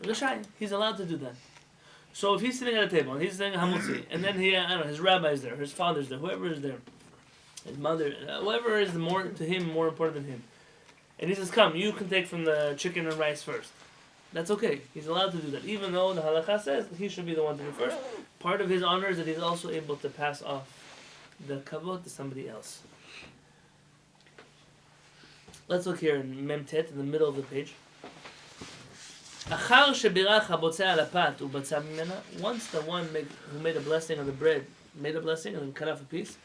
Rishai, he's allowed to do that. So if he's sitting at a table and he's saying hamutzi, and then he, I don't know, his rabbi is there, his father's there, whoever is there, his mother, whoever is more to him more important than him, and he says, "Come, you can take from the chicken and rice first." That's okay. He's allowed to do that, even though the halakha says he should be the one to do first. Part of his honor is that he's also able to pass off the kavod to somebody else. Let's look here in Memtet, in the middle of the page. Achar shebirak habotzeah al hapat ubatza mimena. Once the one who made a blessing on the bread made a blessing and then cut off a piece,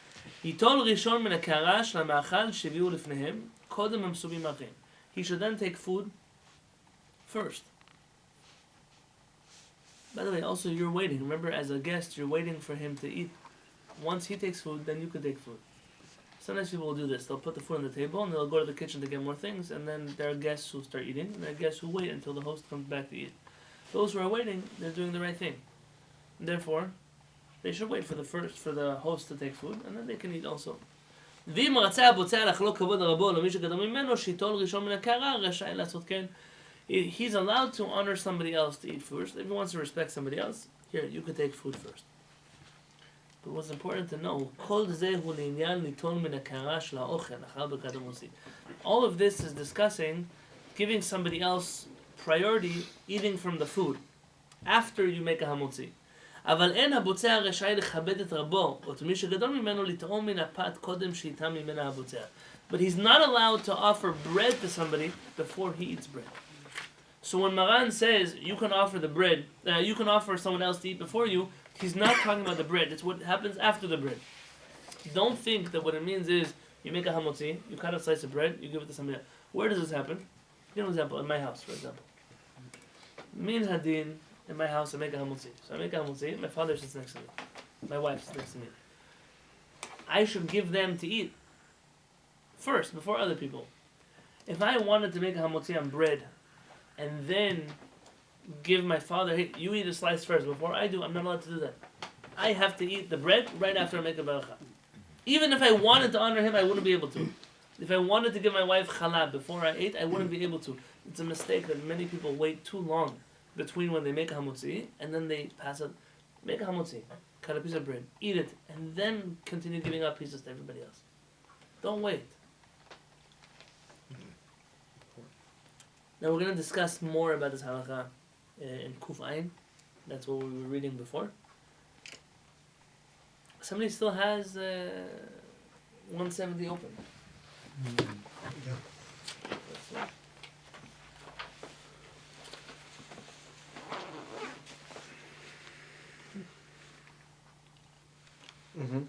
yitol rishon min hakara shel ha'ma'achal sheviu lifnehem kodem hamsubim achim. He should then take food first. By the way, also you're waiting. Remember, as a guest, you're waiting for him to eat. Once he takes food, then you can take food. Sometimes people will do this. They'll put the food on the table and they'll go to the kitchen to get more things, and then there are guests who start eating, and there are guests who wait until the host comes back to eat. Those who are waiting, they're doing the right thing. Therefore, they should wait for the host to take food, and then they can eat also. ואם רצה הבוצע לחלוק כבוד רבו למי שגדול ממנו, שיטול ראשון מן הקערה, רשאי לעשות כן. He's allowed to honor somebody else to eat first. If he wants to respect somebody else, here, you can take food first. But what's important to know, כל זה הוא לעניין ליטול מן הקערה של האוכל, אחר ברכת המוציא. All of this is discussing giving somebody else priority eating from the food after you make a hamotzi. אבל אין הבוצע רשאי לכבד את רבו, או את מי שגדול ממנו לטעום מן הפת קודם שאיתה ממנה הבוצע. But he's not allowed to offer bread to somebody before he eats bread. So when Maran says you can offer the bread, you can offer someone else to eat before you, he's not talking about the bread. It's what happens after the bread. Don't think that what it means is you make a hamotzi, you cut a slice of bread, you give it to somebody else. Where does this happen? Give an example. In my house, for example. Me and Hadin, in my house, I make a hamotzi. So I make a hamotzi, my father sits next to me. My wife sits next to me. I should give them to eat first, before other people. If I wanted to make a hamotzi on bread, and then give my father, hey, you eat a slice first before I do, I'm not allowed to do that. I have to eat the bread right after I make a baracha. Even if I wanted to honor him, I wouldn't be able to. If I wanted to give my wife challah before I ate, I wouldn't be able to. It's a mistake that many people wait too long between when they make a hamotzi and then they pass it. Make a hamotzi, cut a piece of bread, eat it, and then continue giving out pieces to everybody else. Don't wait. Now we're going to discuss more about this halakha in Kuf Ayin. That's what we were reading before. Somebody still has 170 open. Mm-hmm.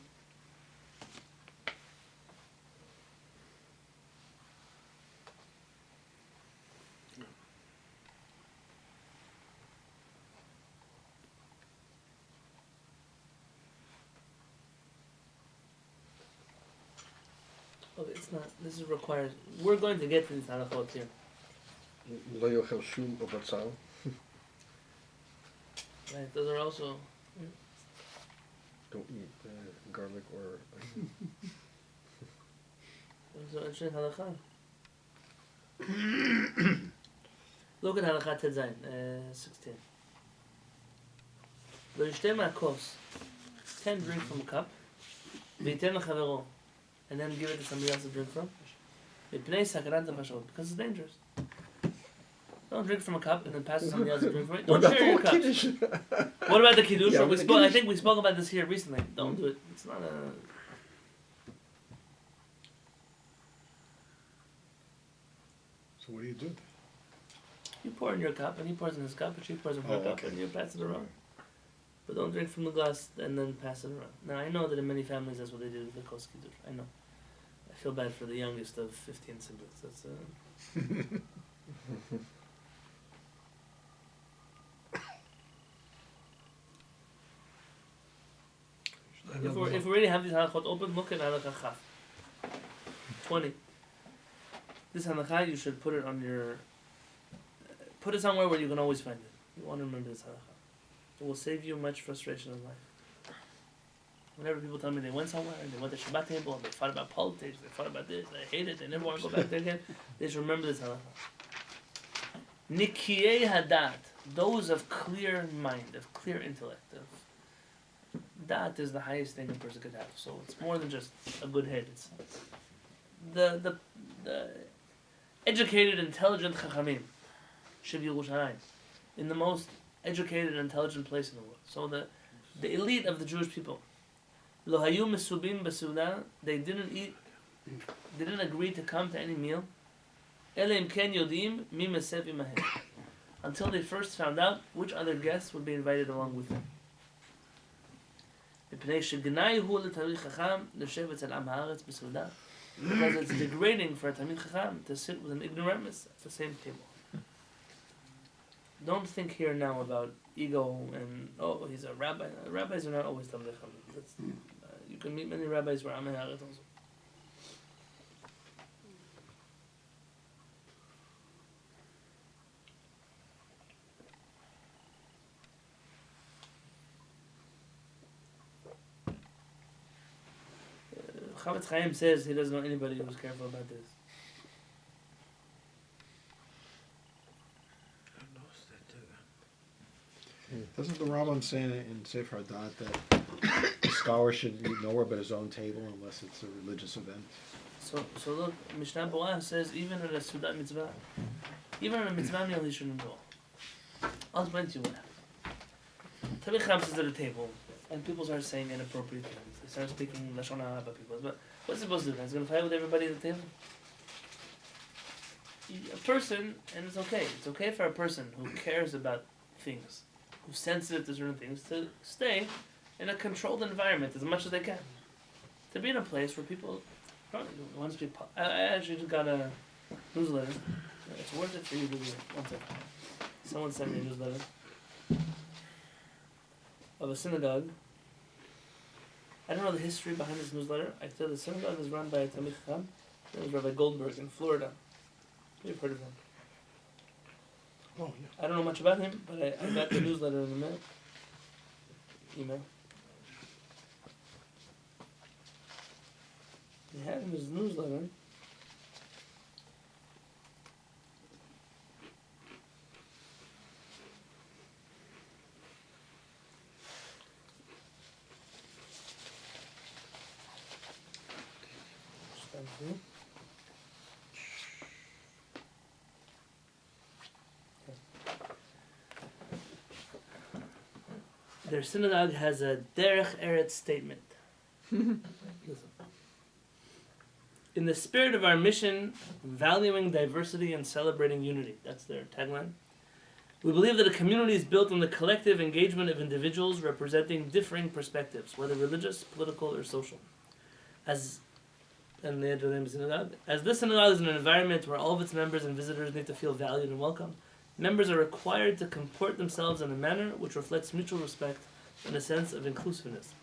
not. This is required. We're going to get to these halachot here. לא יאכל שום או בצל. Right. Those are also. Don't eat garlic or Those are interesting halakha. Look at halakha Tedzayin, 16. Lo yishte ma'kos. Can't drink from a cup. V'yiten l'chavero. And then give it to somebody else to drink from. Mipnei sakarat nefashot. Because it's dangerous. Don't drink from a cup and then pass it to somebody else to drink from it. Don't share your cups. What about the kiddush? Yeah, I think we spoke about this here recently. Don't do it. It's not a... So what do you do? You pour in your cup, and he pours in his cup, and she pours in her Oh, cup, okay. and you pass it around. But don't drink from the glass and then pass it around. Now, I know that in many families that's what they do with the kos kiddush. I know. I feel bad for the youngest of 15 siblings. That's If we already have these halachot open, look at halakha chaf. 20. This halakha, you should put it on your... Put it somewhere where you can always find it. You want to remember this halakha. It will save you much frustration in life. Whenever people tell me they went somewhere and they went to Shabbat table and they thought about politics, they thought about this, they hate it, they never want to go back there again, they should remember this halakha. Nikiyei hadat, those of clear mind, of clear intellect, of that is the highest thing a person could have. So it's more than just a good head. It's the educated, intelligent chachamim should be Yerushalayim, in the most educated, intelligent place in the world. So the elite of the Jewish people, lo hayu mesubim b'seudah, they didn't agree to come to any meal, ele im ken yodim mi mesev imahem, until they first found out which other guests would be invited along with them. Because it's degrading for a Talmid Chacham to sit with an ignoramus at the same table. Don't think here now about ego and, oh, he's a rabbi. Rabbis are not always Talmid Chacham. You can meet many rabbis who are Amei Haaretz also. Chavetz Chaim says he doesn't know anybody who's careful about this. Doesn't the Rambam say in Sefer Hadat that the scholar should eat nowhere but his own table unless it's a religious event? So look, Mishnah Berurah says even at a Sudat mitzvah, even at a mitzvah meal he shouldn't go. I'll explain to you what happened. Talmid Chacham sits at a table and people start saying inappropriate things. They start speaking Lashon Hara about people. But what's he supposed to do? He's going to fight with everybody at the table? A person, and it's okay for a person who cares about things, who's sensitive to certain things, to stay in a controlled environment as much as they can. To be in a place where people want to speak. I actually just got a newsletter. It's worth it for you to do it. One second. Someone sent me a newsletter of a synagogue. I don't know the history behind this newsletter. I said the synagogue is run by a Talmid Chacham. It was Rabbi Goldberg in Florida. You've heard of him. Oh, yeah. I don't know much about him, but I got the newsletter in the mail. Email. He had in his newsletter. Their synagogue has a derech eretz statement. Listen. In the spirit of our mission, valuing diversity and celebrating unity. That's their tagline. We believe that a community is built on the collective engagement of individuals representing differing perspectives, whether religious, political, or social. As this synagogue is an environment where all of its members and visitors need to feel valued and welcome, members are required to comport themselves in a manner which reflects mutual respect and a sense of inclusiveness.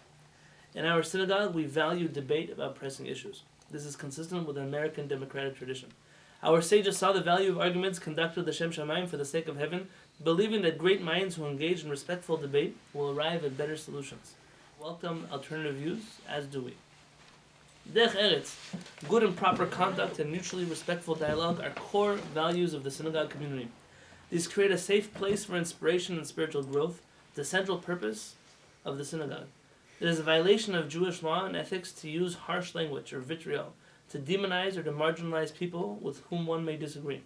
In our synagogue, we value debate about pressing issues. This is consistent with the American democratic tradition. Our sages saw the value of arguments conducted with the HaShamayim for the sake of heaven, believing that great minds who engage in respectful debate will arrive at better solutions. Welcome alternative views, as do we. Derech Eretz, good and proper conduct and mutually respectful dialogue are core values of the synagogue community. These create a safe place for inspiration and spiritual growth, the central purpose of the synagogue. It is a violation of Jewish law and ethics to use harsh language or vitriol, to demonize or to marginalize people with whom one may disagree.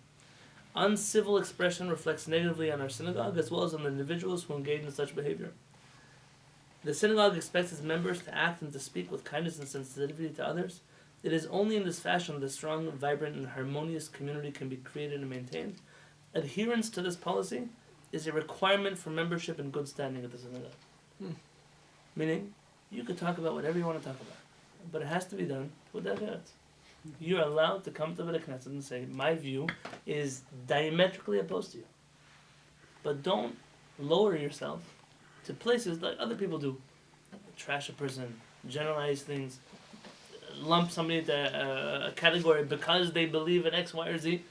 Uncivil expression reflects negatively on our synagogue as well as on the individuals who engage in such behavior. The synagogue expects its members to act and to speak with kindness and sensitivity to others. It is only in this fashion that a strong, vibrant, and harmonious community can be created and maintained. Adherence to this policy is a requirement for membership in good standing at the synagogue. Meaning, you could talk about whatever you want to talk about, but it has to be done with derech eretz. You're allowed to come to the Knesset and say, my view is diametrically opposed to you. But don't lower yourself to places like other people do. Trash a person, generalize things, lump somebody into a category because they believe in X, Y, or Z.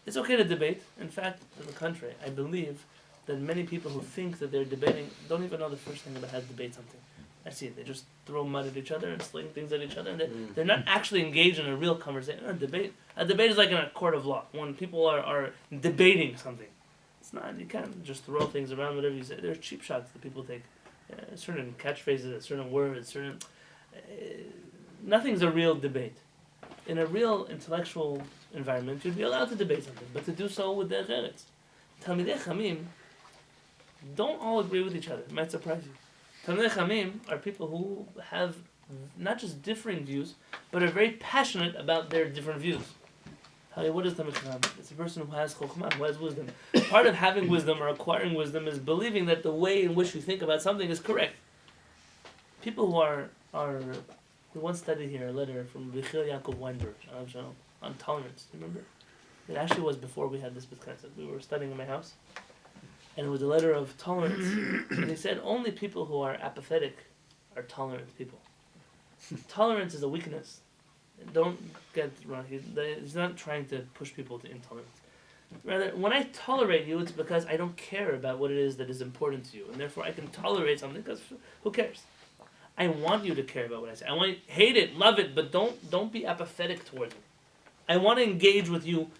It's okay to debate. In fact, to the contrary, I believe that many people who think that they're debating don't even know the first thing about how to debate something. I see it. They just throw mud at each other and sling things at each other, and they're not actually engaged in a real conversation. A debate is like in a court of law. When people are debating something, it's not. You can't just throw things around. Whatever you say, there's cheap shots that people take. Certain catchphrases, certain words, certain. Nothing's a real debate. In a real intellectual environment, you'd be allowed to debate something, but to do so with derech eretz. Talmidei Chamim don't all agree with each other. It might surprise you. Talmidei Chamim are people who have not just differing views, but are very passionate about their different views. What is Talmidei Chacham? It's a person who has chokhmah, who has wisdom. Part of having wisdom or acquiring wisdom is believing that the way in which you think about something is correct. People who we once studied here a letter from Vichil Yaakov Weinberg on tolerance. Do you remember? It actually was before we had this podcast. We were studying in my house, and it was a letter of tolerance. And he said only people who are apathetic are tolerant people. Tolerance is a weakness. Don't get wrong. He's not trying to push people to intolerance. Rather, when I tolerate you, it's because I don't care about what it is that is important to you, and therefore I can tolerate something because who cares? I want you to care about what I say. I want you to hate it, love it, but don't be apathetic towards it. I want to engage with you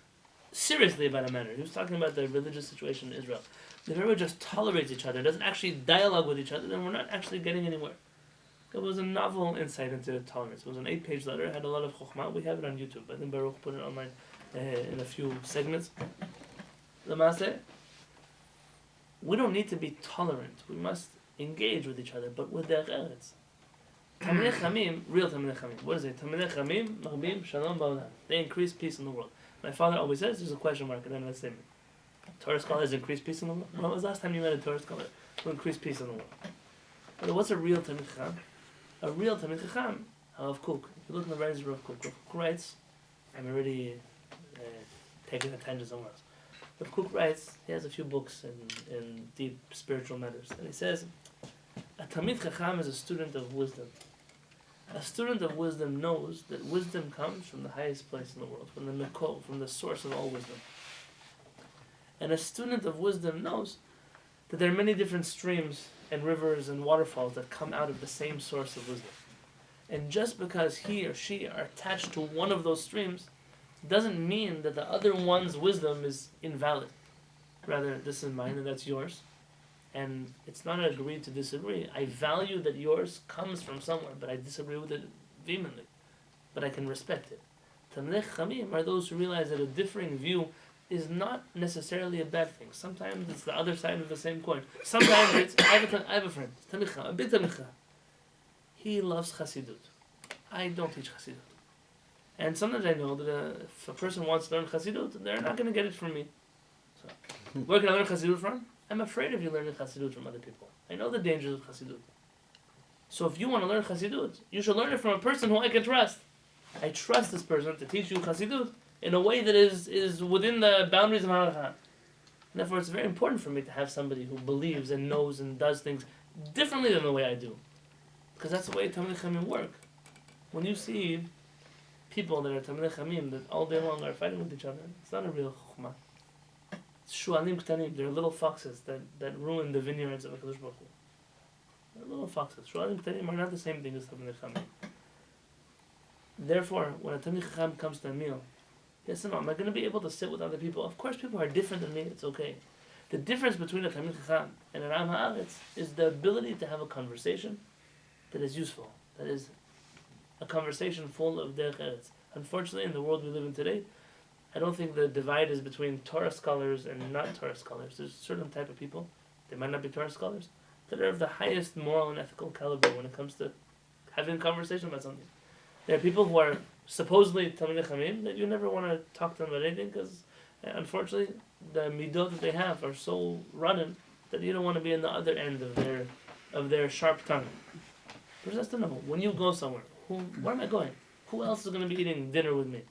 seriously about a matter. He was talking about the religious situation in Israel. If everyone just tolerates each other, doesn't actually dialogue with each other, then we're not actually getting anywhere. It was a novel insight into tolerance. It was an 8-page letter. It had a lot of chokhmah. We have it on YouTube. I think Baruch put it online in a few segments. L'maaseh, we don't need to be tolerant. We must engage with each other, but with derech eretz. Talmidei Chamim, real Talmidei Chamim. What is it? Talmidei Chamim, Marbim Shalom Ba'olam. They increase peace in the world. My father always says there's a question mark at the end of that statement. Torah scholars increase peace in the world. When was the last time you met a Torah scholar who increased peace in the world? But what's a real Talmidei Chacham? A real Talmidei Chacham, Rav Kook. If you look in the writings of Rav Kook, Rav Kook writes, I'm already taking a tangent somewhere else. Rav Kook writes, he has a few books in deep spiritual matters, and he says, a Talmid Chacham is a student of wisdom. A student of wisdom knows that wisdom comes from the highest place in the world, from the Mekol, from the source of all wisdom. And a student of wisdom knows that there are many different streams and rivers and waterfalls that come out of the same source of wisdom. And just because he or she are attached to one of those streams doesn't mean that the other one's wisdom is invalid. Rather, this is mine and that's yours. And it's not an agree to disagree. I value that yours comes from somewhere, but I disagree with it vehemently. But I can respect it. Talmidei Chamim are those who realize that a differing view is not necessarily a bad thing. Sometimes it's the other side of the same coin. Sometimes it's, I have a friend, a big Talmid Chacham. He loves Chassidut. I don't teach Chassidut. And sometimes I know that if a person wants to learn Chassidut, they're not going to get it from me. So, where can I learn Chassidut from? I'm afraid of you learning Chassidut from other people. I know the dangers of Chassidut. So if you want to learn Chassidut, you should learn it from a person who I can trust. I trust this person to teach you Chassidut in a way that is within the boundaries of Halakha. Therefore, it's very important for me to have somebody who believes and knows and does things differently than the way I do. Because that's the way Talmidei Chamim work. When you see people that are Talmidei Chachamim that all day long are fighting with each other, it's not a real Chokhmah. It's Shualim Ktanim, they're little foxes that ruin the vineyards of HaKadosh Baruch Hu. They're little foxes. Shualim Ktanim are not the same thing as Talmidei Chachamim. Therefore, when a Talmidei Chacham comes to a meal, yes or no, am I going to be able to sit with other people? Of course people are different than me, it's okay. The difference between a Talmid Chacham and an Am Haaretz is the ability to have a conversation that is useful, that is a conversation full of derech eretz. Unfortunately, in the world we live in today, I don't think the divide is between Torah scholars and not Torah scholars. There's a certain type of people, they might not be Torah scholars, that are of the highest moral and ethical caliber when it comes to having a conversation about something. There are people who are supposedly Talmidei Chachamim that you never want to talk to them about anything because, unfortunately, the midot that they have are so rotten that you don't want to be in the other end of their sharp tongue. But just to know, when you go somewhere, where am I going? Who else is going to be eating dinner with me?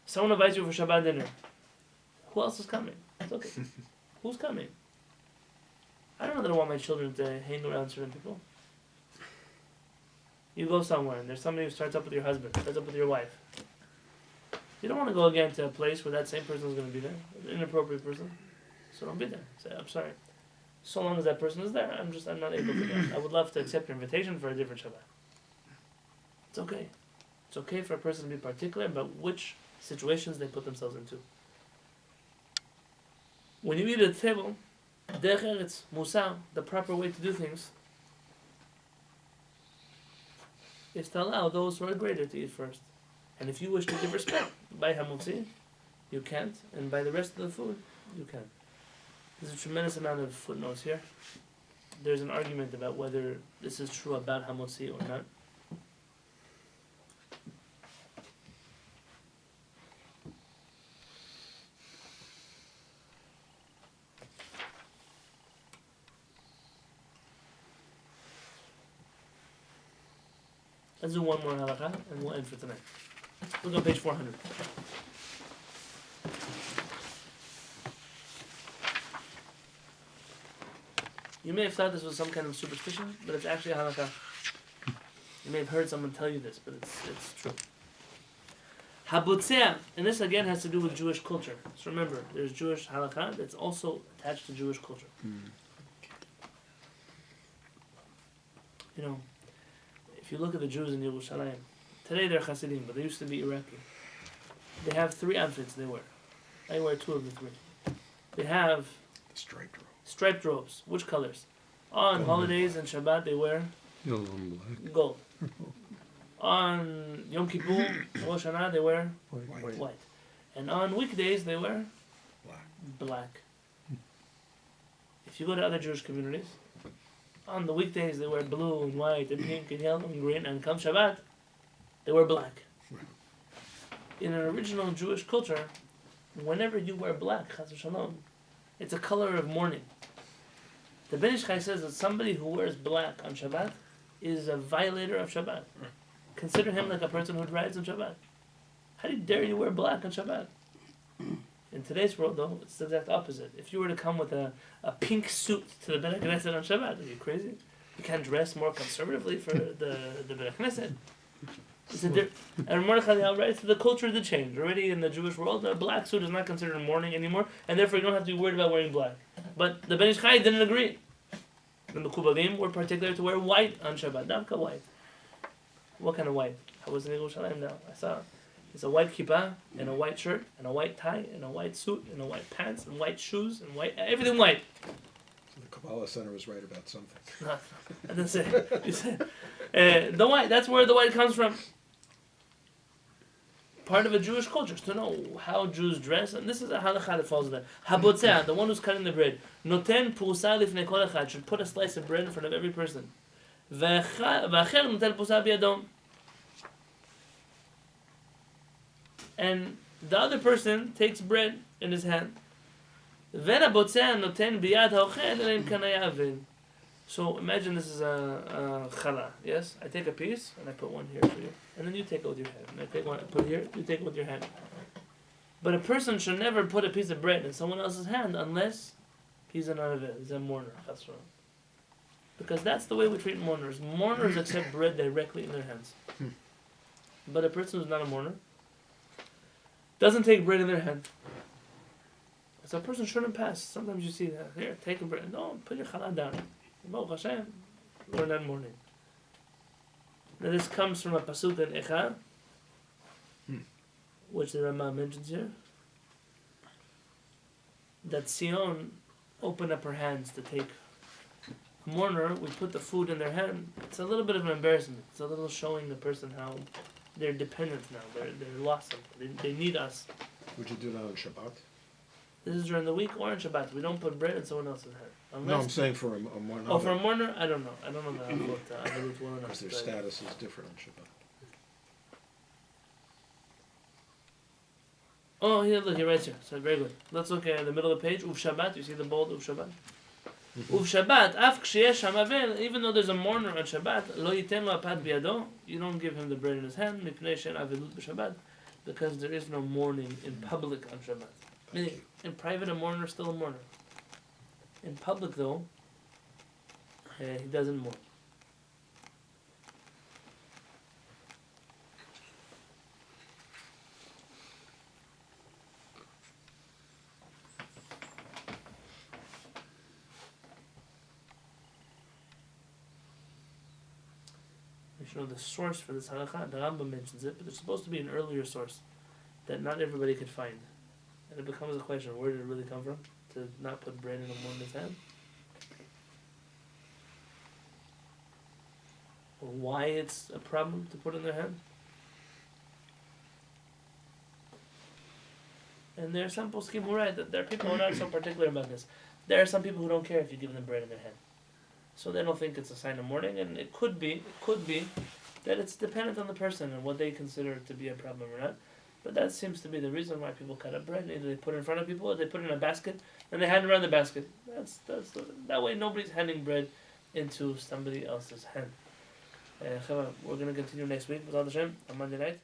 Someone invites you for Shabbat dinner. Who else is coming? It's okay. Who's coming? I don't know that I want my children to hang around certain people. You go somewhere and there's somebody who starts up with your husband, starts up with your wife. You don't want to go again to a place where that same person is going to be there, an inappropriate person. So don't be there. Say, I'm sorry. So long as that person is there, I'm not able to go. I would love to accept your invitation for a different Shabbat. It's okay. It's okay for a person to be particular about which situations they put themselves into. When you eat at the table, derech eretz, musar, the proper way to do things, is to allow those who are greater to eat first. And if you wish to give respect by hamutzi, you can't, and by the rest of the food, you can. There's a tremendous amount of footnotes here. There's an argument about whether this is true about hamutzi or not. Let's do one more halakha and we'll end for tonight. Look on page 400. You may have thought this was some kind of superstition, but it's actually a halakha. You may have heard someone tell you this, but it's true. Habutzea, and this again has to do with Jewish culture. So remember, there's Jewish halakha that's also attached to Jewish culture. You know, if you look at the Jews in Yerushalayim, today they're Hasidim, but they used to be Iraqi. They have 3 outfits they wear. I wear 2 of the 3. They have striped robes. Which colors? On holidays and Shabbat they wear Yellow and black. gold. On Yom Kippur, Rosh Hashanah they wear white. And on weekdays they wear black. If you go to other Jewish communities, on the weekdays they wear blue and white and pink and yellow and green, and come Shabbat, they wear black. In an original Jewish culture, whenever you wear black, Chas v'Shalom, it's a color of mourning. The Ben Ish Chai says that somebody who wears black on Shabbat is a violator of Shabbat. Consider him like a person who rides on Shabbat. How dare you wear black on Shabbat? In today's world, though, it's the exact opposite. If you were to come with a pink suit to the Beit Knesset on Shabbat, are you crazy? You can't dress more conservatively for the Beit Knesset. And Mordechai writes that the culture did change. Already in the Jewish world, a black suit is not considered mourning anymore, and therefore you don't have to be worried about wearing black. But the Ben Ish Chai didn't agree. The Mekubalim were particular to wear white on Shabbat, Davka white. What kind of white? I was in Yerushalayim now. I saw it's a white kippah, and a white shirt, and a white tie, and a white suit, and a white pants, and white shoes, and white everything white. So the Kabbalah Center was right about something. I didn't say. You said the white. That's where the white comes from. Part of a Jewish culture to know how Jews dress, and this is a halakha that falls there. Habotzeh, the one who's cutting the bread, noten pusa lifnei kol echad, should put a slice of bread in front of every person. V'acher noten pusa biyadom, and the other person takes bread in his hand. V'habotzeh noten biyad haochel elim kanaya aved. So imagine this is a challah, yes? I take a piece and I put one here for you. And then you take it with your hand. And I take one, I put it here, you take it with your hand. But a person should never put a piece of bread in someone else's hand unless he's an aved, he's a mourner. Because that's the way we treat mourners. Mourners accept bread directly in their hands. But a person who's not a mourner, doesn't take bread in their hand. So a person shouldn't pass. Sometimes you see that. Here, take a bread. No, put your challah down. Baruch Hashem, learn that morning. Now this comes from a pasuk in Echa, which the Rama mentions here, that Sion opened up her hands to take a mourner. We put the food in their hand. It's a little bit of an embarrassment. It's a little showing the person how they're dependent now. They're lost. They need us. Would you do that on Shabbat? This is during the week or on Shabbat. We don't put bread in someone else's hand. Unless No, I'm saying for a mourner. Oh, for a mourner? I don't know. I don't know the Avilut well enough. Because their to tell you. status is different on Shabbat. Oh, here, look, he writes here. So, very good. Let's look at the middle of the page. Uv Shabbat. You see the bold Uv Shabbat? Uv Shabbat. Af ksheyesh hamavel. Even though there's a mourner on Shabbat, lo yiten lo apat biyado. You don't give him the bread in his hand. Mipnei she'en avilut b'Shabbat. Because there is no mourning in public on Shabbat. Meaning, in private, a mourner is still a mourner. In public, though, he doesn't mourn. We should know the source for this halakha. The Rambam mentions it, but there's supposed to be an earlier source that not everybody could find. And it becomes a question, where did it really come from? To not put bread in a woman's hand? Or why it's a problem to put in their hand? And there are some poskim who write that there are people who are not so particular about this. There are some people who don't care if you give them bread in their hand. So they don't think it's a sign of mourning, and it could be that it's dependent on the person and what they consider to be a problem or not. But that seems to be the reason why people cut up bread. Either they put it in front of people or they put it in a basket and they hand around the basket. That way nobody's handing bread into somebody else's hand. We're going to continue next week with Hashem on Monday night.